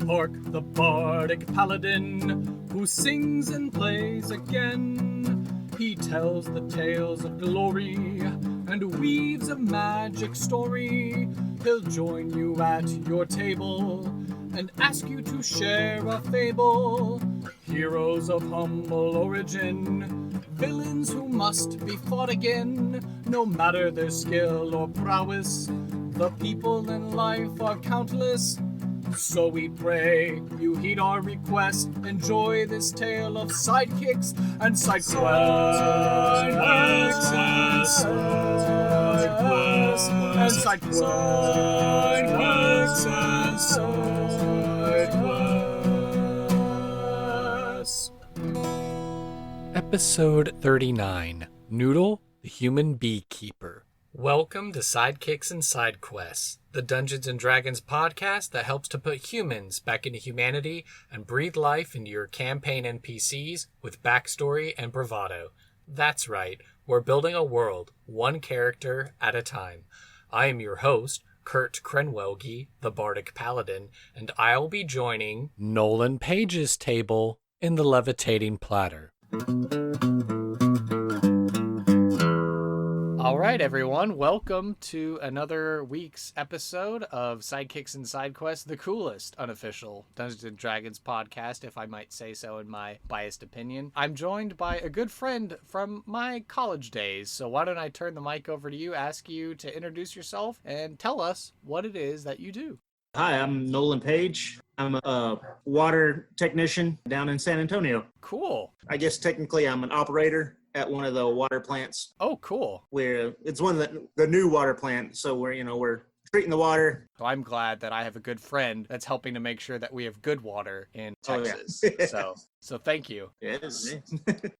Hark the bardic paladin, who sings and plays again. He tells the tales of glory and weaves a magic story. He'll join you at your table and ask you to share a fable. Heroes of humble origin, villains who must be fought again. No matter their skill or prowess, the people in life are countless. So we pray you heed our request. Enjoy this tale of sidekicks and side quests. And side quests. Episode 39, Noodle, the Human Beekeeper. Welcome to Sidekicks and Side Quests, the Dungeons & Dragons podcast that helps to put humans back into humanity and breathe life into your campaign NPCs with backstory and bravado. That's right, we're building a world, one character at a time. I am your host, Kurt Krenwelge, the Bardic Paladin, and I'll be joining Nolan Paige's table in the Levitating Platter. All right, everyone. Welcome to another week's episode of Sidekicks and Side Quests, the coolest unofficial Dungeons & Dragons podcast, if I might say so in my biased opinion. I'm joined by a good friend from my college days, so why don't I turn the mic over to you, ask you to introduce yourself, and tell us what it is that you do. Hi, I'm Nolan Paige. I'm a water technician down in San Antonio. Cool. I guess technically I'm an operator at one of the water plants. Oh, cool. Where it's one of the new water plants, so we're treating the water. So I'm glad that I have a good friend that's helping to make sure that we have good water in Texas. Oh, yeah. So thank you. Yes.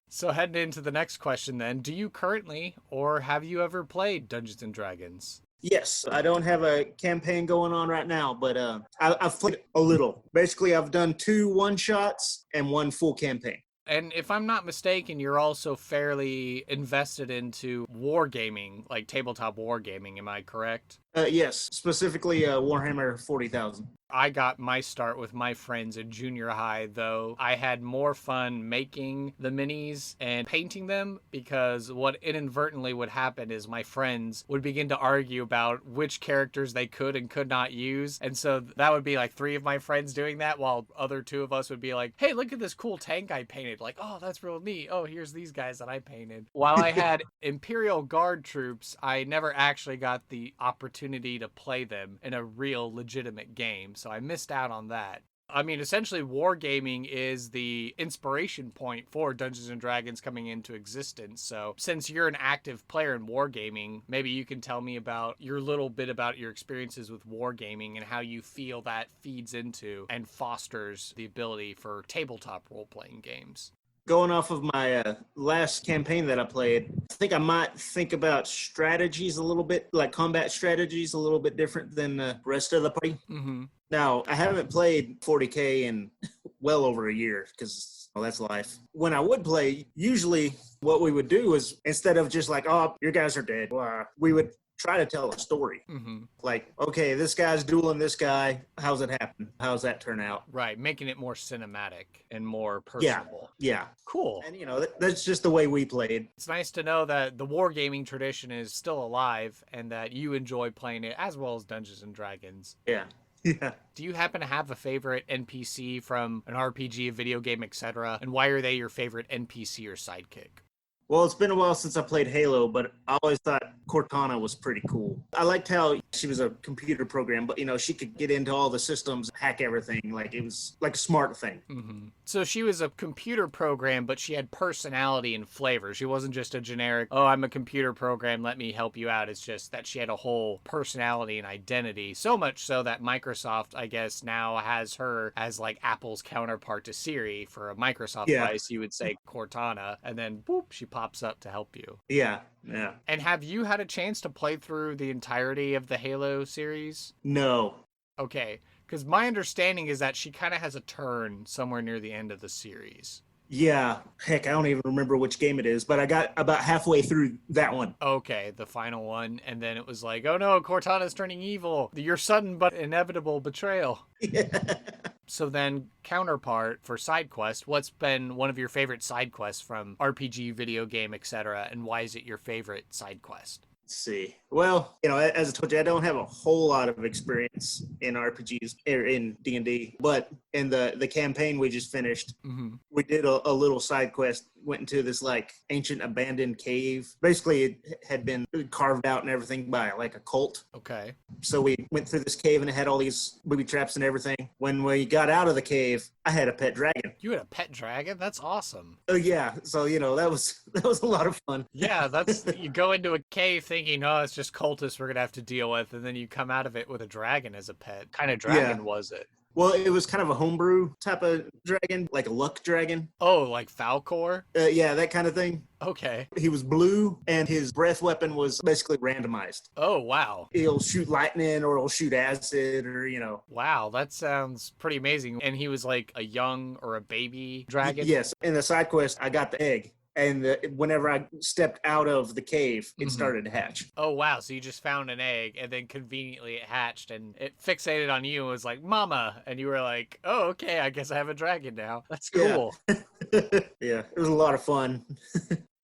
So heading into the next question then, do you currently or have you ever played Dungeons & Dragons? Yes, I don't have a campaign going on right now, but I've played a little. Basically, I've done 2 one-shots and 1 full campaign. And if I'm not mistaken, you're also fairly invested into wargaming, like tabletop wargaming, am I correct? Yes, specifically Warhammer 40,000. I got my start with my friends in junior high, though I had more fun making the minis and painting them, because what inadvertently would happen is my friends would begin to argue about which characters they could and could not use. And so that would be like 3 of my friends doing that, while other 2 of us would be like, hey, look at this cool tank I painted. Like, oh, that's real neat. Oh, here's these guys that I painted. While I had Imperial Guard troops, I never actually got the opportunity to play them in a real legitimate game. So I missed out on that. I mean, essentially, wargaming is the inspiration point for Dungeons & Dragons coming into existence. So since you're an active player in wargaming, maybe you can tell me about your little bit about your experiences with wargaming and how you feel that feeds into and fosters the ability for tabletop role-playing games. Going off of my last campaign that I played, I think I might think about strategies a little bit, like combat strategies a little bit different than the rest of the party. Mm-hmm. Now, I haven't played 40K in well over a year because, well, that's life. When I would play, usually what we would do is instead of just like, oh, your guys are dead, we would try to tell a story. Mm-hmm. Like, okay, this guy's dueling this guy. How's it happen? How's that turn out? Right, making it more cinematic and more personable. Yeah. Cool. And, that's just the way we played. It's nice to know that the wargaming tradition is still alive and that you enjoy playing it as well as Dungeons & Dragons. Yeah. Yeah. Do you happen to have a favorite NPC from an RPG, a video game, etc.? And why are they your favorite NPC or sidekick? Well, it's been a while since I played Halo, but I always thought Cortana was pretty cool. I liked how she was a computer program, but, she could get into all the systems, hack everything. Like, it was like a smart thing. Mm-hmm. So she was a computer program, but she had personality and flavor. She wasn't just a generic, oh, I'm a computer program, let me help you out. It's just that she had a whole personality and identity. So much so that Microsoft, I guess, now has her as like Apple's counterpart to Siri. For a Microsoft device, you would say Cortana, and then boop, she pops up to help you. Yeah. And have you had a chance to play through the entirety of the Halo series? No. Okay, because my understanding is that she kind of has a turn somewhere near the end of the series. Yeah, heck, I don't even remember which game it is, but I got about halfway through that one. Okay, the final one, and then it was like, oh no, Cortana's turning evil. Your sudden but inevitable betrayal. Yeah. So then, counterpart for side quest, what's been one of your favorite side quests from RPG, video game, etc., and why is it your favorite side quest? Let's see. Well, as I told you, I don't have a whole lot of experience in RPGs or in D&D, but in the campaign we just finished, we did a little side quest, went into this like ancient abandoned cave. Basically, it had been carved out and everything by like a cult. Okay. So we went through this cave and it had all these booby traps and everything. When we got out of the cave, I had a pet dragon. You had a pet dragon? That's awesome. Oh yeah. So that was a lot of fun. Yeah, that's you go into a cave thinking, oh, it's just cultists we're gonna have to deal with, and then you come out of it with a dragon as a pet. What kind of dragon was it? Well, it was kind of a homebrew type of dragon, like a luck dragon. Oh, like Falkor? Yeah, that kind of thing. Okay. He was blue, and his breath weapon was basically randomized. Oh, wow. He'll shoot lightning, or he'll shoot acid, or. Wow, that sounds pretty amazing. And he was like a young or a baby dragon? Yes. In the side quest, I got the egg. And whenever I stepped out of the cave, it started to hatch. Oh, wow. So you just found an egg, and then conveniently it hatched, and it fixated on you and was like, Mama. And you were like, oh, okay, I guess I have a dragon now. That's cool. Yeah, yeah, it was a lot of fun.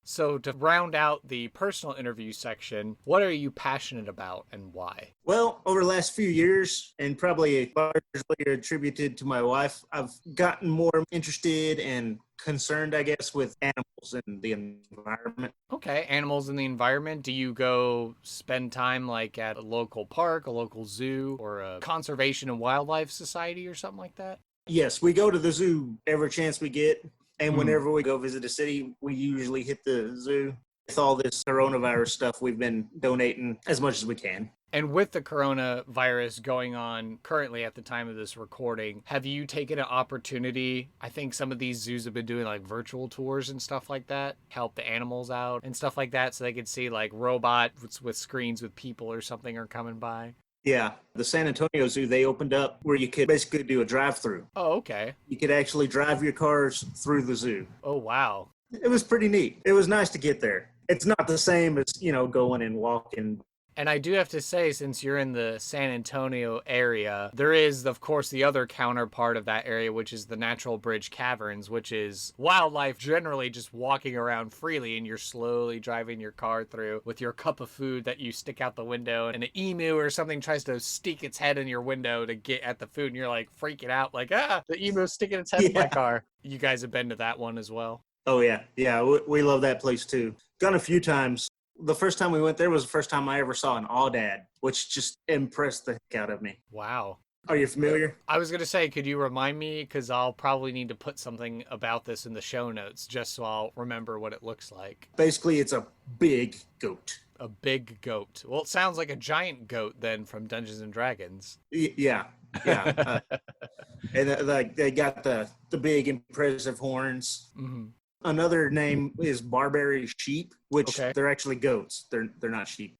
So to round out the personal interview section, what are you passionate about and why? Well, over the last few years, and probably largely attributed to my wife, I've gotten more interested and concerned, I guess, with animals and the environment. Okay, animals in the environment. Do you go spend time like at a local park, a local zoo, or a conservation and wildlife society or something like that? Yes, we go to the zoo every chance we get. And whenever we go visit a city, we usually hit the zoo. With all this coronavirus stuff, we've been donating as much as we can. And with the coronavirus going on currently at the time of this recording, have you taken an opportunity? I think some of these zoos have been doing like virtual tours and stuff like that, help the animals out and stuff like that so they could see like robots with screens with people or something are coming by. Yeah, the San Antonio Zoo, they opened up where you could basically do a drive-through. Oh, okay. You could actually drive your cars through the zoo. Oh, wow. It was pretty neat. It was nice to get there. It's not the same as, going and walking. And I do have to say, since you're in the San Antonio area, there is, of course, the other counterpart of that area, which is the Natural Bridge Caverns, which is wildlife generally just walking around freely, and you're slowly driving your car through with your cup of food that you stick out the window, and an emu or something tries to stick its head in your window to get at the food, and you're like freaking out, like, the emu's sticking its head in my car. You guys have been to that one as well? Oh, yeah. Yeah, we love that place, too. Gone a few times. The first time we went there was the first time I ever saw an Aoudad, which just impressed the heck out of me. Wow. Are you familiar? I was going to say, could you remind me? Because I'll probably need to put something about this in the show notes just so I'll remember what it looks like. Basically, it's a big goat. A big goat. Well, it sounds like a giant goat then from Dungeons and Dragons. Yeah. And they got the big impressive horns. Mm-hmm. Another name is Barbary sheep, which they're actually goats. They're not sheep.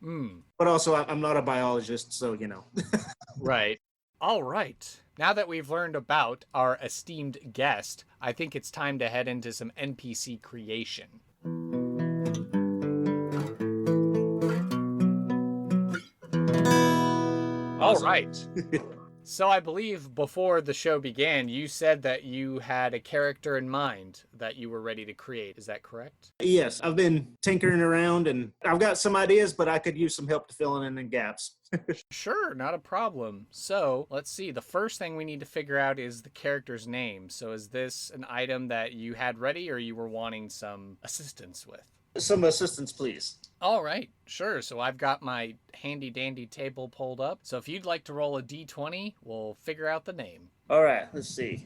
But also, I'm not a biologist, so Right. All right. Now that we've learned about our esteemed guest, I think it's time to head into some NPC creation. All right. So I believe before the show began, you said that you had a character in mind that you were ready to create. Is that correct? Yes, I've been tinkering around and I've got some ideas, but I could use some help to fill in the gaps. Sure, not a problem. So let's see. The first thing we need to figure out is the character's name. So is this an item that you had ready or you were wanting some assistance with? Some assistance, please. All right, sure. So I've got my handy dandy table pulled up. So if you'd like to roll a d20, we'll figure out the name. All right, let's see.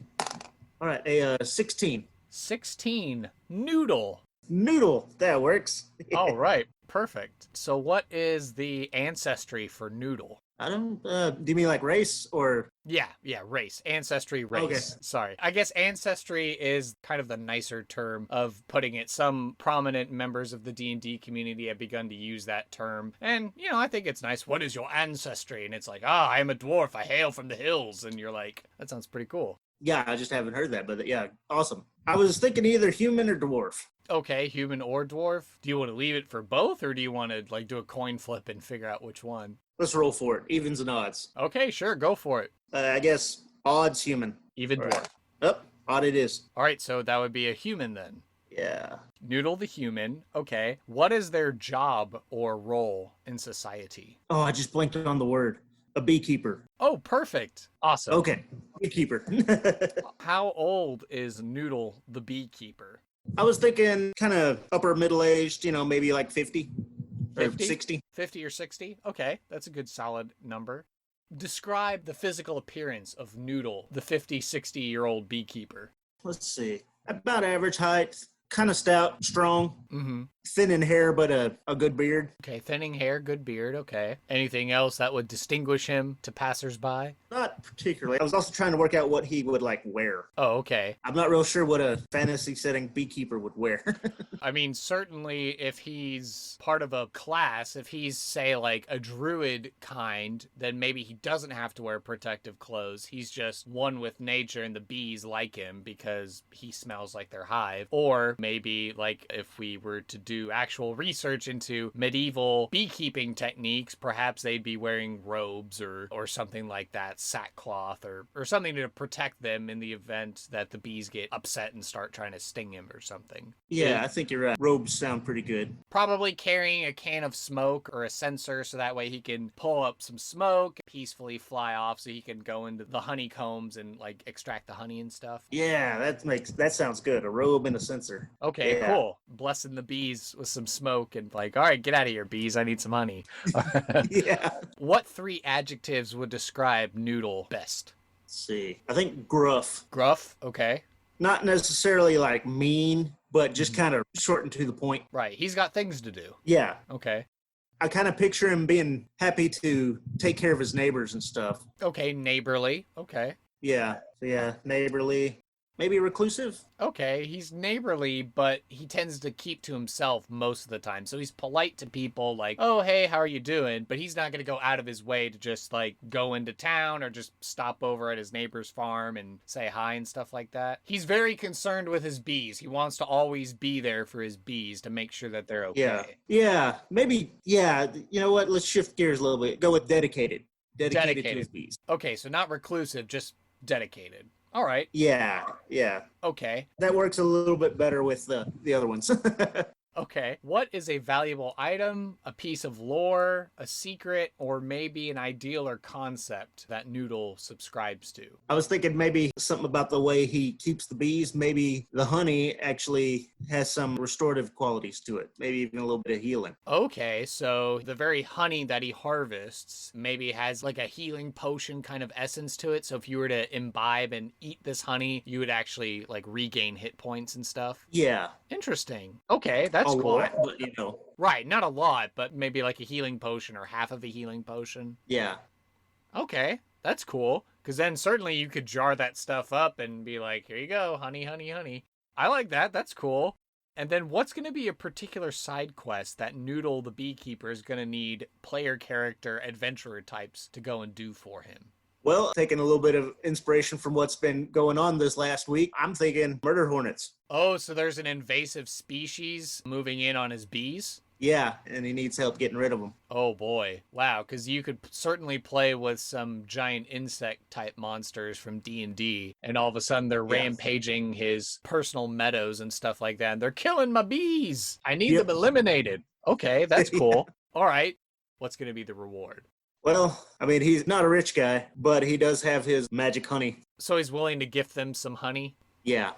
All right, a 16. 16. Noodle. Noodle, that works. All right, perfect. So what is the ancestry for Noodle? I don't, do you mean like race or? Yeah, race. Ancestry, race. Okay. Sorry. I guess ancestry is kind of the nicer term of putting it. Some prominent members of the D&D community have begun to use that term. And, I think it's nice. What is your ancestry? And it's like, I am a dwarf. I hail from the hills. And you're like, that sounds pretty cool. Yeah, I just haven't heard that, but yeah, awesome. I was thinking either human or dwarf. Okay, human or dwarf. Do you want to leave it for both, or do you want to like do a coin flip and figure out which one? Let's roll for it. Evens and odds. Okay, sure, go for it. I guess odds human. Even All dwarf. right. Oh, odd it is. All right, so that would be a human then. Yeah. Noodle the human. Okay. What is their job or role in society? Oh, I just blanked on the word. A beekeeper. Oh, perfect. Awesome. Okay. Beekeeper. How old is Noodle the beekeeper? I was thinking kind of upper middle aged, maybe like 50 or 50? 60. 50 or 60? Okay, that's a good solid number. Describe the physical appearance of Noodle, the 50, 60-year-old beekeeper. Let's see. About average height, kind of stout, strong, Mm-hmm. thin in hair, but a good beard. Okay, thinning hair, good beard, okay. Anything else that would distinguish him to passersby? Not particularly. I was also trying to work out what he would like wear. Oh, okay. I'm not real sure what a fantasy setting beekeeper would wear. I mean, certainly if he's part of a class, if he's, say, like a druid kind, then maybe he doesn't have to wear protective clothes. He's just one with nature and the bees like him because he smells like their hive. Or maybe, like, if we were to do actual research into medieval beekeeping techniques, perhaps they'd be wearing robes or something like that, sackcloth or something to protect them in the event that the bees get upset and start trying to sting him or something. Yeah, I think you're right. Robes sound pretty good. Probably carrying a can of smoke or a censer so that way he can pull up some smoke, peacefully fly off so he can go into the honeycombs and like extract the honey and stuff. Yeah, that sounds good. A robe and a censer. Okay, Yeah. cool. Blessing the bees with some smoke and like, all right, get out of here, bees. I need some honey. Yeah. What 3 adjectives would describe Noodle best? Let's see. I think gruff. Gruff, okay. Not necessarily like mean, but just kind of short and to the point. Right, he's got things to do. Yeah. Okay. I kind of picture him being happy to take care of his neighbors and stuff. Okay, neighborly. Okay. Yeah. So yeah, neighborly. Maybe reclusive? Okay, he's neighborly, but he tends to keep to himself most of the time. So he's polite to people like, oh, hey, how are you doing? But he's not going to go out of his way to just like go into town or just stop over at his neighbor's farm and say hi and stuff like that. He's very concerned with his bees. He wants to always be there for his bees to make sure that they're okay. Yeah. Yeah. Maybe, yeah. You know what? Let's shift gears a little bit. Go with dedicated. Dedicated to his bees. Okay, so not reclusive, just dedicated. All right. Yeah. Yeah. Okay. That works a little bit better with the other ones. Okay. What is a valuable item, a piece of lore, a secret, or maybe an ideal or concept that Noodle subscribes to? I was thinking maybe something about the way he keeps the bees. Maybe the honey actually has some restorative qualities to it. Maybe even a little bit of healing. Okay, so the very honey that he harvests maybe has like a healing potion kind of essence to it. So if you were to imbibe and eat this honey, you would actually like regain hit points and stuff. Yeah. Interesting. Okay, that's a cool. lot, but you know. Right, not a lot, but maybe like a healing potion or half of a healing potion. Yeah. Okay, that's cool. Because then certainly you could jar that stuff up and be like, here you go, honey, honey, honey. I like that. That's cool. And then what's going to be a particular side quest that Noodle the Beekeeper is going to need player character adventurer types to go and do for him? Well, taking a little bit of inspiration from what's been going on this last week, I'm thinking murder hornets. Oh, so there's an invasive species moving in on his bees? Yeah, and he needs help getting rid of them. Oh boy. Wow, because you could certainly play with some giant insect type monsters from D&D, and all of a sudden they're rampaging his personal meadows and stuff like that, and they're killing my bees! I need them eliminated. Okay, that's cool. All right. What's going to be the reward? Well, I mean, he's not a rich guy, but he does have his magic honey. So he's willing to gift them some honey? Yeah.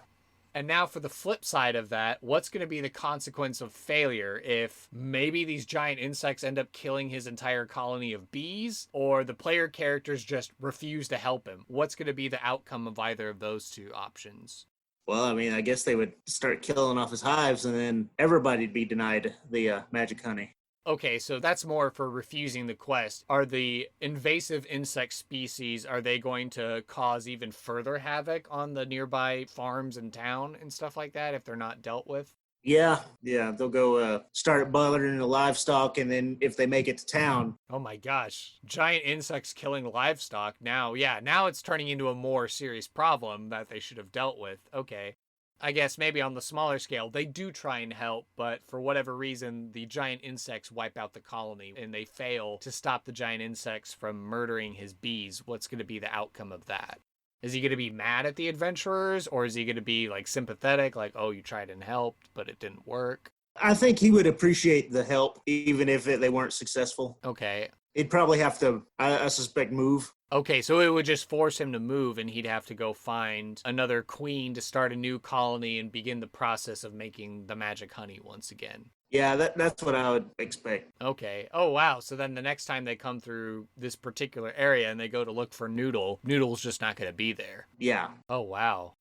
And now for the flip side of that, what's going to be the consequence of failure if maybe these giant insects end up killing his entire colony of bees, or the player characters just refuse to help him? What's going to be the outcome of either of those two options? Well, I mean, I guess they would start killing off his hives, and then everybody'd be denied the magic honey. Okay, so that's more for refusing the quest. Are the invasive insect species, are they going to cause even further havoc on the nearby farms and town and stuff like that if they're not dealt with? Yeah, they'll go start bothering the livestock, and then if they make it to town. Oh my gosh. Giant insects killing livestock. Now it's turning into a more serious problem that they should have dealt with. Okay. I guess maybe on the smaller scale, they do try and help, but for whatever reason, the giant insects wipe out the colony and they fail to stop the giant insects from murdering his bees. What's going to be the outcome of that? Is he going to be mad at the adventurers, or is he going to be like sympathetic, like, oh, you tried and helped, but it didn't work? I think he would appreciate the help, even if they weren't successful. Okay. He'd probably have to, I suspect, move. Okay, so it would just force him to move, and he'd have to go find another queen to start a new colony and begin the process of making the magic honey once again. Yeah, that's what I would expect. Okay. Oh, wow. So then the next time they come through this particular area and they go to look for Noodle, Noodle's just not going to be there. Yeah. Oh, wow.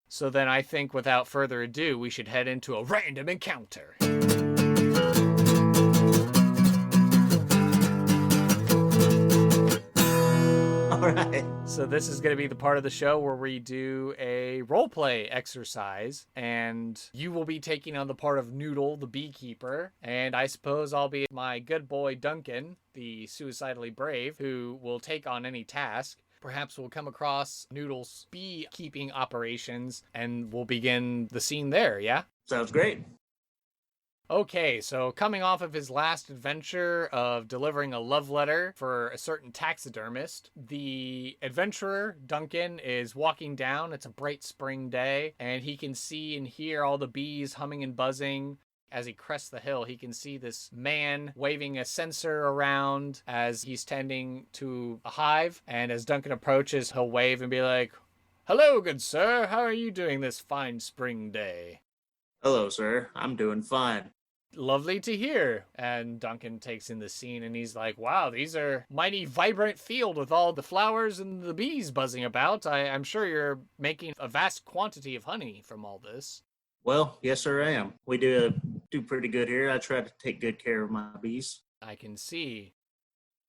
So then I think without further ado, we should head into a random encounter. All right. So this is going to be the part of the show where we do a roleplay exercise, and you will be taking on the part of Noodle, the beekeeper, and I suppose I'll be my good boy Duncan, the suicidally brave, who will take on any task. Perhaps we'll come across Noodle's beekeeping operations, and we'll begin the scene there, yeah? Sounds great. Okay, so coming off of his last adventure of delivering a love letter for a certain taxidermist, the adventurer, Duncan, is walking down. It's a bright spring day, and he can see and hear all the bees humming and buzzing. As he crests the hill, he can see this man waving a censer around as he's tending to a hive, and as Duncan approaches, he'll wave and be like, "Hello, good sir, how are you doing this fine spring day?" Hello, sir. I'm doing fine. Lovely to hear. And Duncan takes in the scene and he's like, wow, these are mighty vibrant field with all the flowers and the bees buzzing about. I'm sure you're making a vast quantity of honey from all this. Well, yes, sir, I am. We do pretty good here. I try to take good care of my bees. I can see.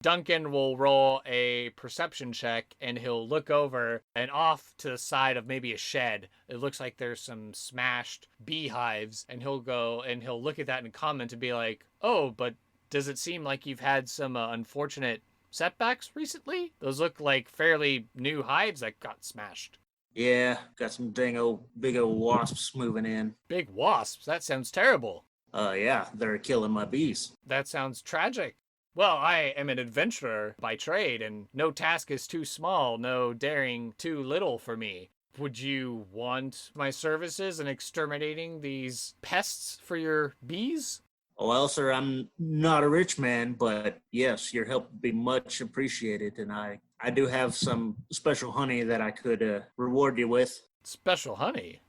Duncan will roll a perception check and he'll look over and off to the side of maybe a shed. It looks like there's some smashed beehives, and he'll go and he'll look at that and comment and be like, oh, but does it seem like you've had some unfortunate setbacks recently? Those look like fairly new hives that got smashed. Yeah, got some big old wasps moving in. Big wasps? That sounds terrible. Yeah, they're killing my bees. That sounds tragic. Well, I am an adventurer by trade, and no task is too small, no daring too little for me. Would you want my services in exterminating these pests for your bees? Well, sir, I'm not a rich man, but yes, your help would be much appreciated, and I do have some special honey that I could reward you with. Special honey?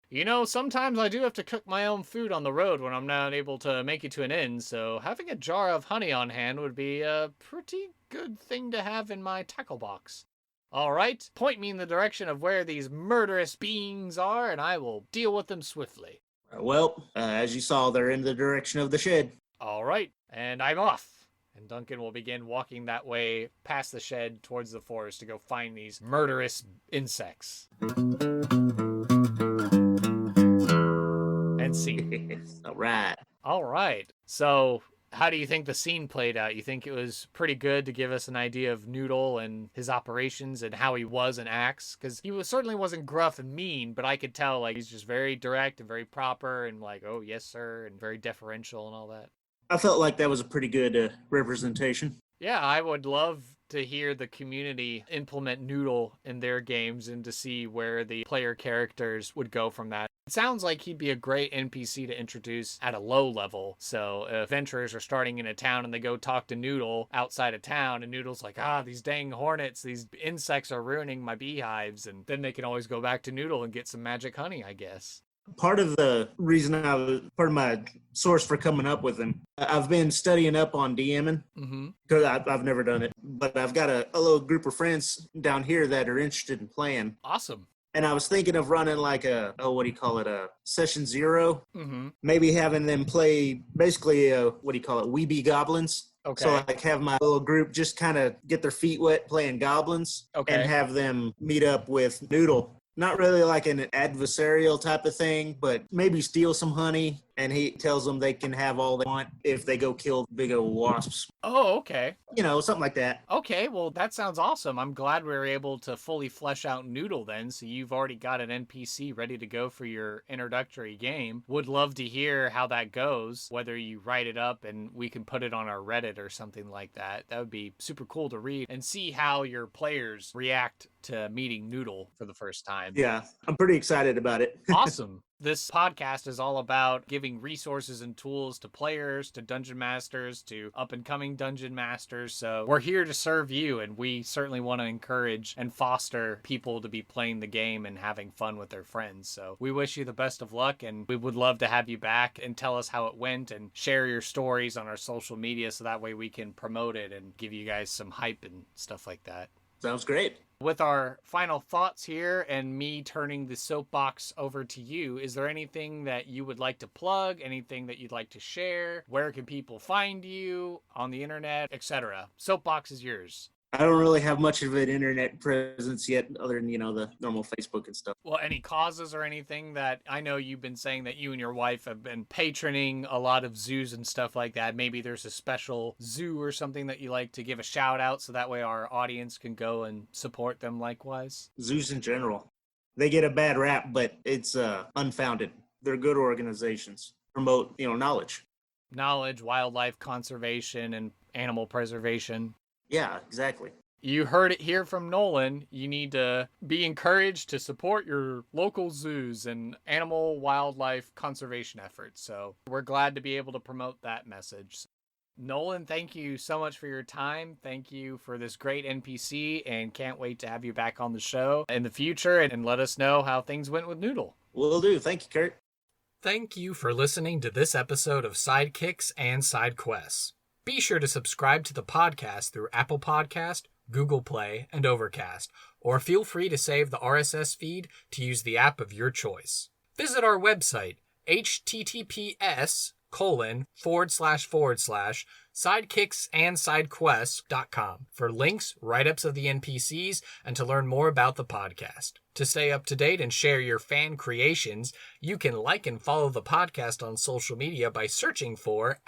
You know, sometimes I do have to cook my own food on the road when I'm not able to make it to an inn, so having a jar of honey on hand would be a pretty good thing to have in my tackle box. All right, point me in the direction of where these murderous beings are, and I will deal with them swiftly. Well, as you saw, they're in the direction of the shed. All right, and I'm off. And Duncan will begin walking that way past the shed towards the forest to go find these murderous insects. And scene. All right. So, how do you think the scene played out? You think it was pretty good to give us an idea of Noodle and his operations and how he was and acts? Because he certainly wasn't gruff and mean, but I could tell like he's just very direct and very proper and like, oh, yes, sir, and very deferential and all that. I felt like that was a pretty good representation. Yeah, I would love to hear the community implement Noodle in their games and to see where the player characters would go from that. It sounds like he'd be a great NPC to introduce at a low level. So if adventurers are starting in a town and they go talk to Noodle outside of town and Noodle's like, these dang hornets, these insects are ruining my beehives. And then they can always go back to Noodle and get some magic honey, I guess. Part of the reason part of my source for coming up with him, I've been studying up on DMing because I've never done it, but I've got a little group of friends down here that are interested in playing. Awesome. And I was thinking of running like a session 0. Maybe having them play basically We Be Goblins. Okay. So like have my little group just kind of get their feet wet playing goblins and have them meet up with Noodle. Not really like an adversarial type of thing, but maybe steal some honey, and he tells them they can have all they want if they go kill big old wasps. Oh, okay. Something like that. Okay, well, that sounds awesome. I'm glad we were able to fully flesh out Noodle then, so you've already got an NPC ready to go for your introductory game. Would love to hear how that goes, whether you write it up and we can put it on our Reddit or something like that. That would be super cool to read and see how your players react to meeting Noodle for the first time. Yeah, I'm pretty excited about it. Awesome. This podcast is all about giving resources and tools to players, to dungeon masters, to up-and-coming dungeon masters. So we're here to serve you, and we certainly want to encourage and foster people to be playing the game and having fun with their friends. So we wish you the best of luck, and we would love to have you back and tell us how it went and share your stories on our social media so that way we can promote it and give you guys some hype and stuff like that. Sounds great. With our final thoughts here and me turning the soapbox over to you, is there anything that you would like to plug, anything that you'd like to share? Where can people find you on the internet, etc.? Soapbox is yours. I don't really have much of an internet presence yet, other than, the normal Facebook and stuff. Well, any causes or anything that I know you've been saying that you and your wife have been patroning a lot of zoos and stuff like that. Maybe there's a special zoo or something that you like to give a shout out so that way our audience can go and support them likewise. Zoos in general. They get a bad rap, but it's unfounded. They're good organizations. Promote, knowledge. Knowledge, wildlife conservation, and animal preservation. Yeah, exactly. You heard it here from Nolan. You need to be encouraged to support your local zoos and animal wildlife conservation efforts. So we're glad to be able to promote that message. Nolan, thank you so much for your time. Thank you for this great NPC, and can't wait to have you back on the show in the future and let us know how things went with Noodle. Will do. Thank you, Kurt. Thank you for listening to this episode of Sidekicks and Side Quests. Be sure to subscribe to the podcast through Apple Podcast, Google Play, and Overcast, or feel free to save the RSS feed to use the app of your choice. Visit our website, https://sidekicksandsidequests.com for links, write-ups of the NPCs, and to learn more about the podcast. To stay up to date and share your fan creations, you can like and follow the podcast on social media by searching for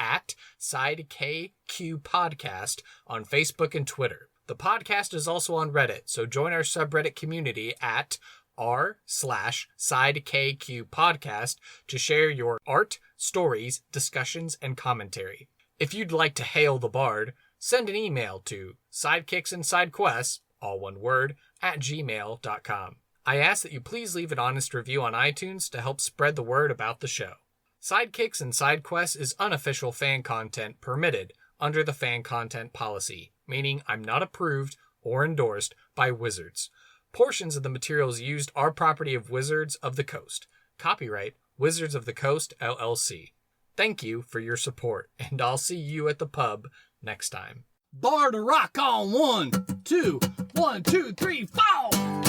@SideKQPodcast on Facebook and Twitter. The podcast is also on Reddit, so join our subreddit community at r/SideKQPodcast to share your art, stories, discussions, and commentary. If you'd like to hail the bard, send an email to sidekicksandsidequests, all one word, @gmail.com. I ask that you please leave an honest review on iTunes to help spread the word about the show. Sidekicks and Side Quests is unofficial fan content permitted under the fan content policy, meaning I'm not approved or endorsed by Wizards. Portions of the materials used are property of Wizards of the Coast. Copyright Wizards of the Coast, LLC. Thank you for your support, and I'll see you at the pub next time. Bar to rock on 1, 2, 1, 2, 3, 4.